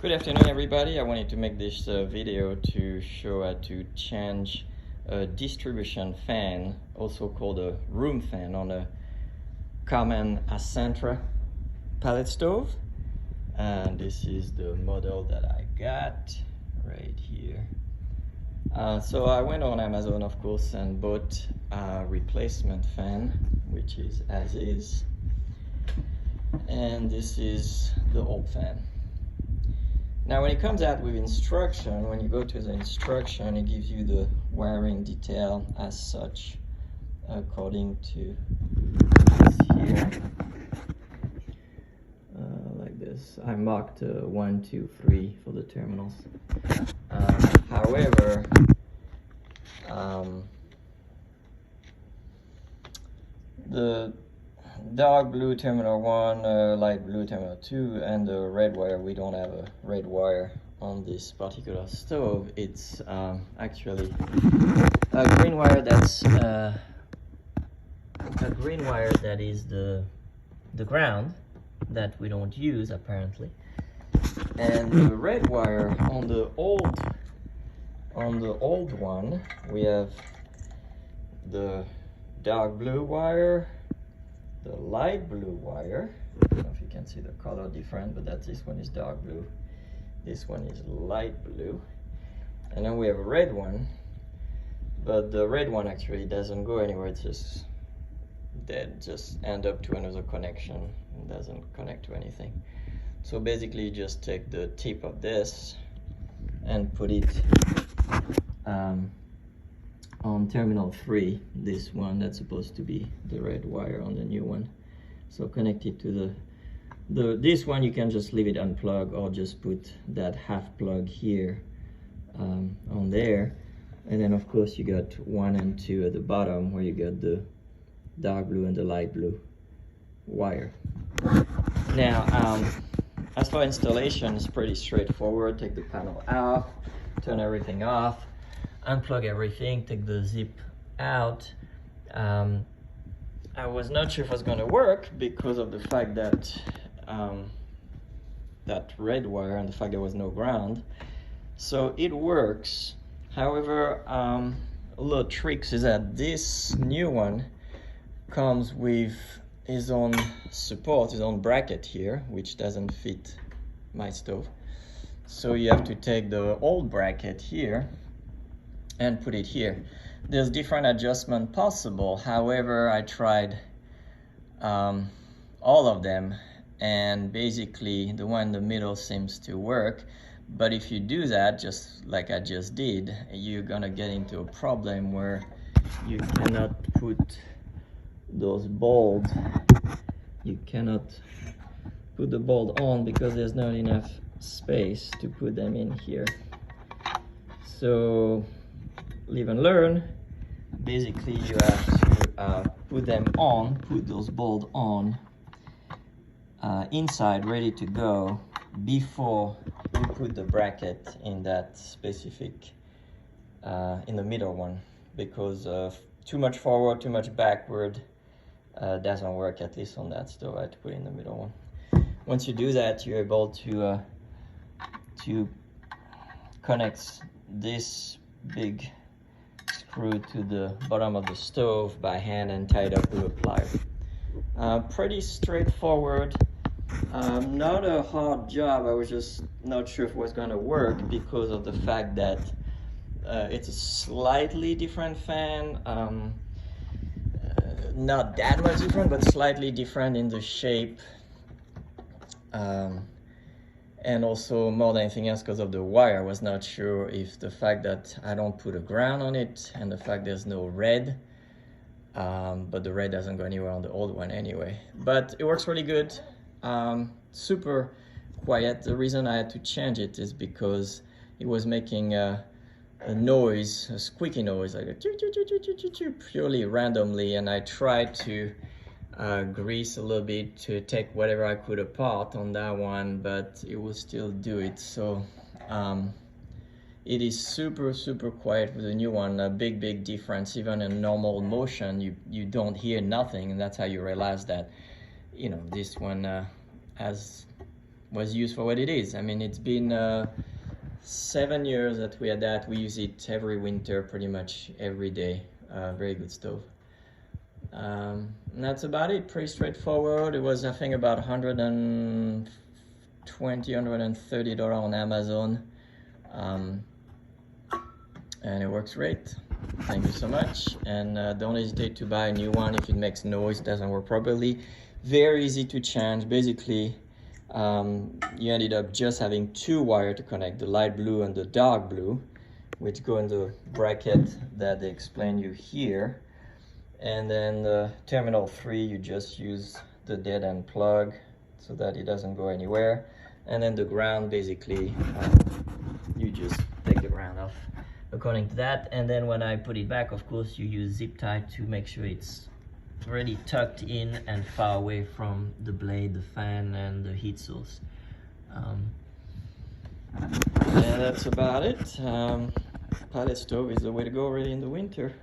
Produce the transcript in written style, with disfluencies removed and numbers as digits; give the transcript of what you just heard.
Good afternoon, everybody. I wanted to make this video to show how to change a distribution fan, also called a room fan, on a common accentra pellet stove. And this is the model that I got right here. So I went on Amazon, of course, and bought a replacement fan, which is as is. And this is the old fan. Now when it comes out with instruction, when you go to the instruction, it gives you the wiring detail as such, according to this here. Like this. I marked 1, 2, 3 for the terminals. However, the dark blue terminal 1, light blue terminal 2, and the red wire, we don't have a red wire on this particular stove. It's actually a green wire that's is the ground that we don't use apparently, and the red wire on the old one, we have the dark blue wire, the light blue wire. I don't know if you can see the color different, but this one is dark blue, this one is light blue, and then we have a red one, but the red one actually doesn't go anywhere. It's just dead, just end up to another connection and doesn't connect to anything. So basically you just take the tip of this and put it on terminal 3, this one that's supposed to be the red wire on the new one. So connect it to this one. You can just leave it unplugged or just put that half plug here on there. And then of course you got 1 and 2 at the bottom where you got the dark blue and the light blue wire. Now as for installation, it's pretty straightforward. Take the panel out, turn everything off, unplug everything, take the zip out. I was not sure if it was going to work because of the fact that that red wire and the fact there was no ground. So it works. However, a little tricks is that this new one comes with his own support, his own bracket here, which doesn't fit my stove. So you have to take the old bracket here and put it here. There's different adjustment possible. However, I tried all of them, and basically the one in the middle seems to work. But if you do that, just like I just did, you're gonna get into a problem where you cannot put those bolts. You cannot put the bolt on because there's not enough space to put them in here. So live and learn. Basically you have to put them on, put those bolts on inside, ready to go, before you put the bracket in that specific in the middle one, because too much forward, too much backward doesn't work, at least on that stove. I had to put it in the middle one. Once you do that, you're able to connect this big screw to the bottom of the stove by hand and tie it up with a plier. Pretty straightforward. Not a hard job. I was just not sure if it was going to work because of the fact that it's a slightly different fan. Not that much different, but slightly different in the shape. And also more than anything else because of the wire. I was not sure if the fact that I don't put a ground on it and the fact there's no red, but the red doesn't go anywhere on the old one anyway. But it works really good, super quiet. The reason I had to change it is because it was making a noise, a squeaky noise, like a choo choo choo choo choo choo choo, purely randomly, and I tried to grease a little bit to take whatever I could apart on that one, but it will still do it. So it is super quiet with the new one. A big difference. Even in normal motion, you don't hear nothing, and that's how you realize that, you know, this one has was used for what it is. I mean, it's been 7 years that we had that. We use it every winter, pretty much every day. Very good stove. And that's about it. Pretty straightforward. It was, I think, about $120, $130 on Amazon. And it works great. Thank you so much. And don't hesitate to buy a new one if it makes noise, doesn't work properly. Very easy to change. Basically, you ended up just having 2 wires to connect, the light blue and the dark blue, which go in the bracket that they explain you here. And then the terminal 3, you just use the dead end plug so that it doesn't go anywhere. And then the ground, basically, you just take the ground off according to that. And then when I put it back, of course, you use zip tie to make sure it's already tucked in and far away from the blade, the fan, and the heat source. And that's about it. Pellet stove is the way to go already in the winter.